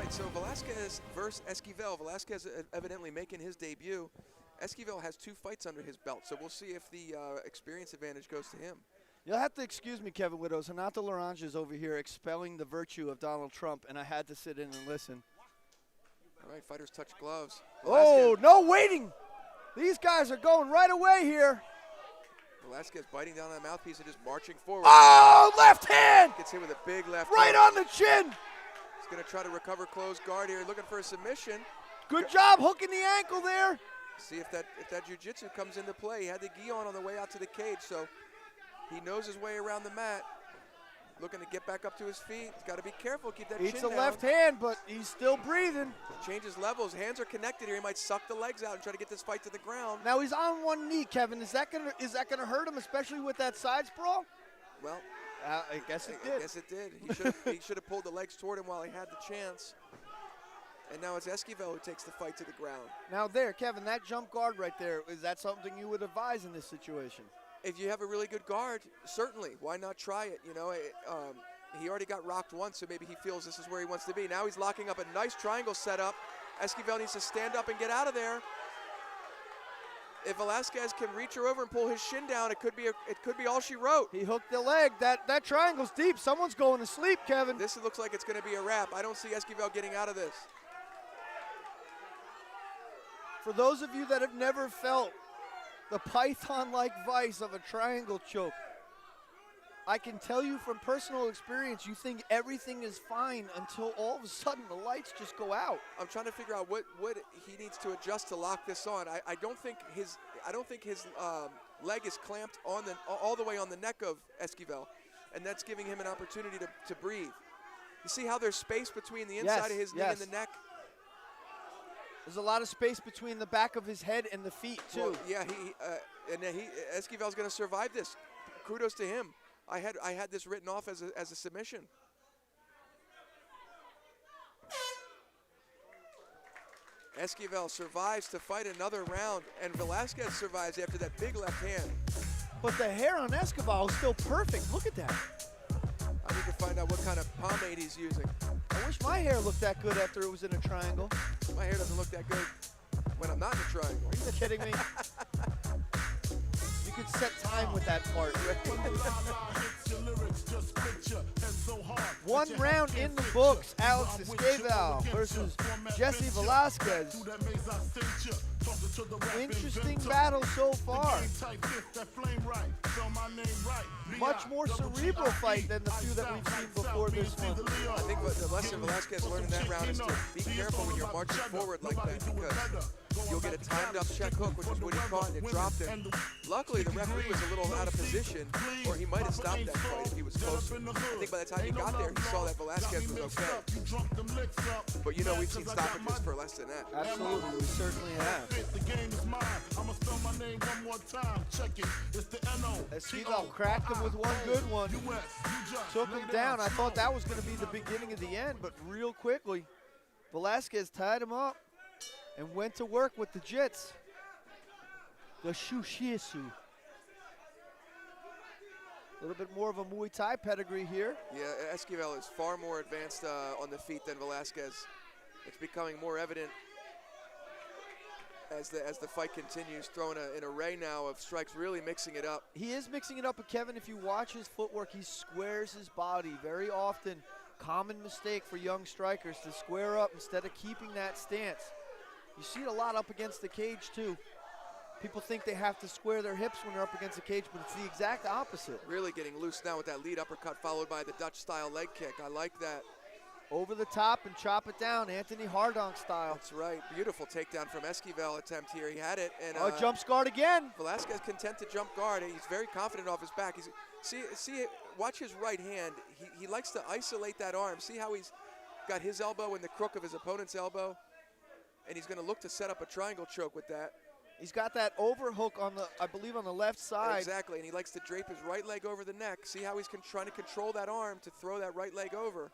right, so Velazquez versus Esquivel. Velazquez evidently making his debut. Esquivel has 2 fights under his belt, so we'll see if the experience advantage goes to him. You'll have to excuse me, Kevin Widows. Renato Larange is over here expelling the virtue of Donald Trump, and I had to sit in and listen. All right, fighters touch gloves. Oh, no waiting. These guys are going right away here. Velazquez biting down on the mouthpiece and just marching forward. Oh, left hand. Gets hit with a big left right hook. on the chin. He's going to try to recover closed guard here, looking for a submission. Good job hooking the ankle there. See if that jiu-jitsu comes into play. He had the gi on the way out to the cage, so he knows his way around the mat. Looking to get back up to his feet. He's got to be careful, keep that chin down. Eats the left hand, but he's still breathing. Changes levels, hands are connected here. He might suck the legs out and try to get this fight to the ground. Now he's on one knee, Kevin. Is that gonna hurt him, especially with that side sprawl? Well, I guess it did. I guess it did. He should have pulled the legs toward him while he had the chance. And now it's Esquivel who takes the fight to the ground. Now there, Kevin, that jump guard right there, is that something you would advise in this situation? If you have a really good guard, certainly. Why not try it? You know, he already got rocked once, so maybe he feels this is where he wants to be. Now he's locking up a nice triangle setup. Esquivel needs to stand up and get out of there. If Velazquez can reach her over and pull his shin down, it could be all she wrote. He hooked the leg. That triangle's deep. Someone's going to sleep, Kevin. This looks like it's going to be a wrap. I don't see Esquivel getting out of this. For those of you that have never felt the python-like vice of a triangle choke, I can tell you from personal experience, you think everything is fine until all of a sudden the lights just go out. I'm trying to figure out what he needs to adjust to lock this on. I don't think his leg is clamped on all the way on the neck of Esquivel, and that's giving him an opportunity to breathe. You see how there's space between the inside of his knee and the neck? There's a lot of space between the back of his head and the feet, too. Well, yeah, Esquivel's going to survive this. Kudos to him. I had this written off as a submission. Esquivel survives to fight another round, and Velazquez survives after that big left hand. But the hair on Esquivel is still perfect. Look at that. I need to find out what kind of pomade he's using. I wish my hair looked that good after it was in a triangle. My hair doesn't look that good when I'm not in a triangle. Are you kidding me? You could set time with that part. 1 round in the books. Alexis Esquivel versus Jesse Velazquez. Interesting battle so far. Much more cerebral fight than the few that we've seen before this one. I think the lesson Velazquez learned in that round is to be careful when you're marching forward like that, because you'll get a timed up check hook, which is what he caught, and it dropped him. Luckily, the referee was a little out of position, or he might have stopped that fight if he was closer. I think by the time he got there, he saw that Velazquez was okay. But you know, we've seen stoppages for less than that. Absolutely, we certainly have. Esquivel cracked him with one good one. Took him down. I thought that was going to be the beginning of the end, but real quickly, Velazquez tied him up and went to work with the jits. The shushisu. A little bit more of a Muay Thai pedigree here. Yeah, Esquivel is far more advanced on the feet than Velazquez. It's becoming more evident as the fight continues, throwing an array now of strikes, really mixing it up. He is mixing it up, but Kevin, if you watch his footwork, he squares his body very often. Common mistake for young strikers to square up instead of keeping that stance. You see it a lot up against the cage too. People think they have to square their hips when they're up against the cage, but it's the exact opposite. Really getting loose now with that lead uppercut followed by the Dutch-style leg kick. I like that. Over the top and chop it down, Anthony Hardonk style. That's right. Beautiful takedown from Esquivel attempt here. He had it. And jumps guard again. Velazquez content to jump guard. He's very confident off his back. Watch his right hand. He likes to isolate that arm. See how he's got his elbow in the crook of his opponent's elbow? And he's going to look to set up a triangle choke with that. He's got that overhook on I believe on the left side. Exactly, and he likes to drape his right leg over the neck. See how he's trying to control that arm to throw that right leg over.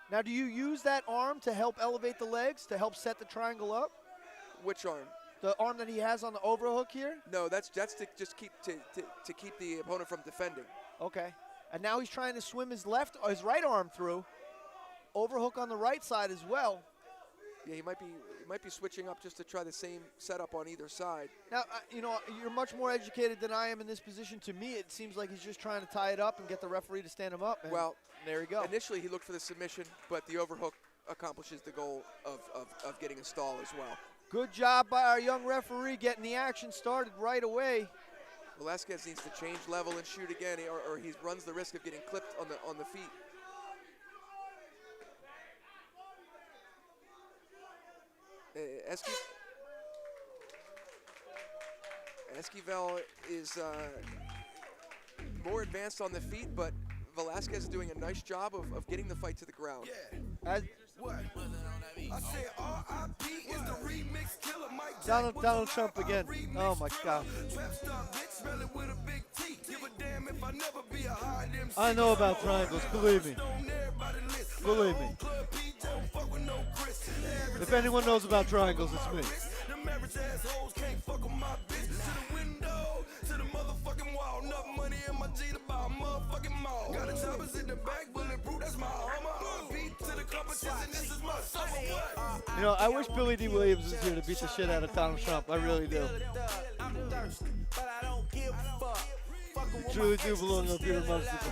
Now, do you use that arm to help elevate the legs, to help set the triangle up? Which arm? The arm that he has on the overhook here? No, that's to just keep the opponent from defending. Okay. And now he's trying to swim his right arm through. Overhook on the right side as well. Yeah, he might be switching up just to try the same setup on either side. Now, you know, you're much more educated than I am in this position. To me, it seems like he's just trying to tie it up and get the referee to stand him up. And Well, there you go. initially he looked for the submission, but the overhook accomplishes the goal of getting a stall as well. Good job by our young referee getting the action started right away. Velazquez needs to change level and shoot again, or he runs the risk of getting clipped on the feet. Esquivel is more advanced on the feet, but Velazquez is doing a nice job of getting the fight to the ground. Donald Trump again. Oh my God. I know about triangles, believe me. Believe me. If anyone knows about triangles, it's me. You know, I wish Billy D. Williams was here to beat the shit out of Donald Trump. I really do. You truly do belong up here amongst people.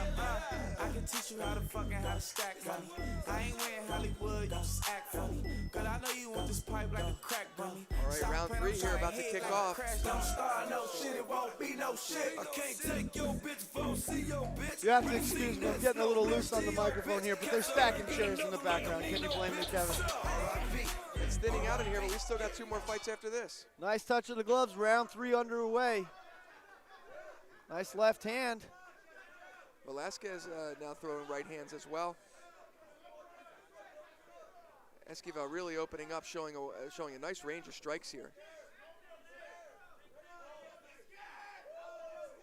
I can teach you how to stack money. I ain't wearing Hollywood, you just act funny. Cause I know you want this pipe like a crack dummy. All right, round 3 here, about to kick off. Don't start no shit, it won't be no shit. I can't take your bitch phone, see your bitch. You have to excuse me, I'm getting a little loose on the microphone here, but they're stacking chairs in the background. Can you blame me, Kevin? It's thinning out in here, but we still got 2 more fights after this. Nice touch of the gloves, round 3 underway. Nice left hand. Velazquez now throwing right hands as well. Esquivel really opening up, showing a nice range of strikes here.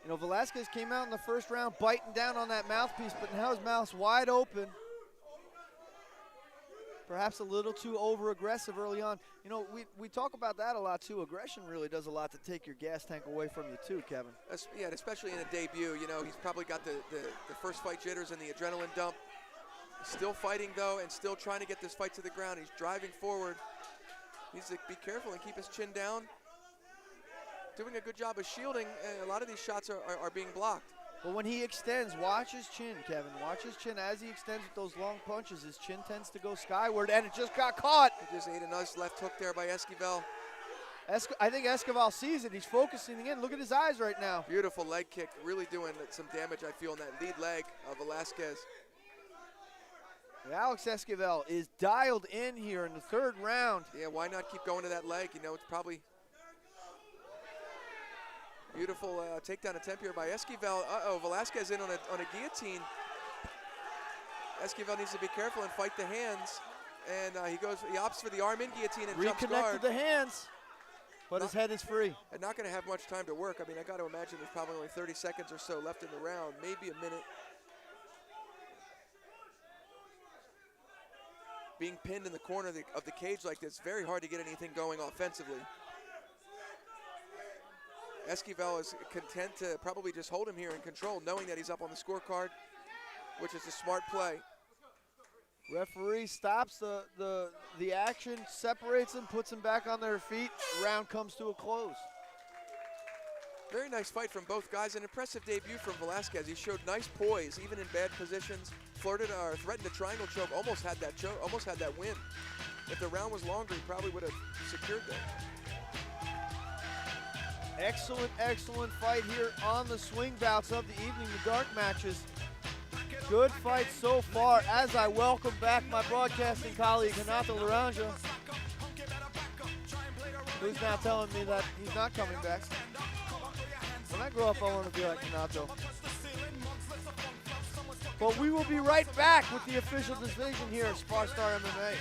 You know, Velazquez came out in the first round biting down on that mouthpiece, but now his mouth's wide open. Perhaps a little too over-aggressive early on. You know, we talk about that a lot too. Aggression really does a lot to take your gas tank away from you too, Kevin. Yeah, especially in a debut. You know, he's probably got the first fight jitters and the adrenaline dump. Still fighting though, and still trying to get this fight to the ground. He's driving forward. He needs to be careful and keep his chin down. Doing a good job of shielding. A lot of these shots are being blocked. But when he extends, watch his chin, Kevin. Watch his chin as he extends with those long punches. His chin tends to go skyward, and it just got caught. He just ate a nice left hook there by Esquivel. I think Esquivel sees it. He's focusing in. Look at his eyes right now. Beautiful leg kick, really doing some damage, I feel, in that lead leg of Velazquez. Alex Esquivel is dialed in here in the 3rd round. Yeah, why not keep going to that leg? You know, it's probably beautiful takedown attempt here by Esquivel. Velazquez in on a guillotine. Esquivel needs to be careful and fight the hands. And he opts for the arm in guillotine and jumps guard. Reconnected the hands, but his head is free. And not going to have much time to work. I mean, I got to imagine there's probably only 30 seconds or so left in the round, maybe a minute. Being pinned in the corner of the cage like this, very hard to get anything going offensively. Esquivel is content to probably just hold him here in control, knowing that he's up on the scorecard, which is a smart play. Referee stops the action, separates them, puts them back on their feet. Round comes to a close. Very nice fight from both guys. An impressive debut from Velazquez. He showed nice poise, even in bad positions. Flirted or threatened a triangle choke. Almost had that win. If the round was longer, he probably would have secured that. Excellent, excellent fight here on the swing bouts of the evening, the dark matches. Good fight so far as I welcome back my broadcasting colleague, Renato Laranja, who's now telling me that he's not coming back. When I grow up, I want to be like Renato. But we will be right back with the official decision here at SparStar MMA.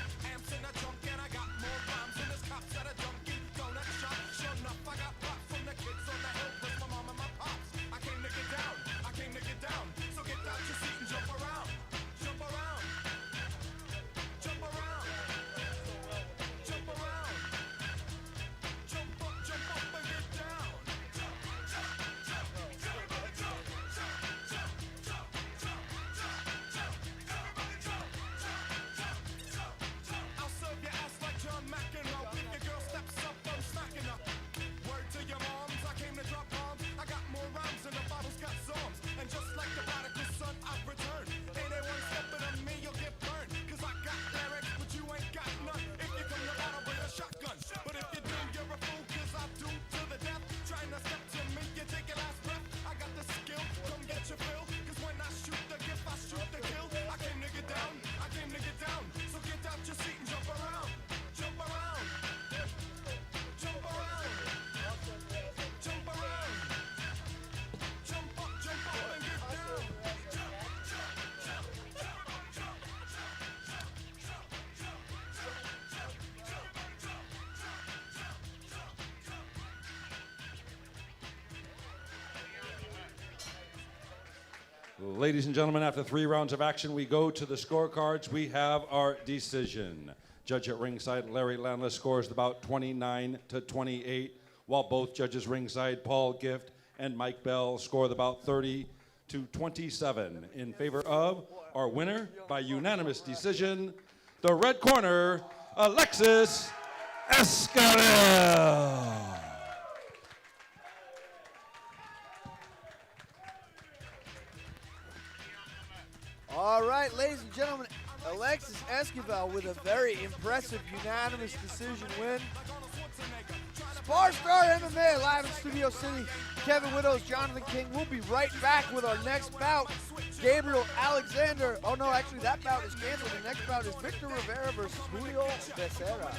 Ladies and gentlemen, after 3 rounds of action, we go to the scorecards. We have our decision. Judge at ringside, Larry Landless, scores the bout 29-28, while both judges ringside, Paul Gift and Mike Bell, score the bout 30-27 in favor of our winner by unanimous decision, the red corner, Alexis Esquivel. All right, ladies and gentlemen, Alexis Esquivel with a very impressive unanimous decision win. SparStar MMA live in Studio City. Kevin Widows, Jonathan King. We'll be right back with our next bout. Gabriel Alexander. Oh no, actually that bout is canceled. The next bout is Victor Rivera versus Julio Becerra.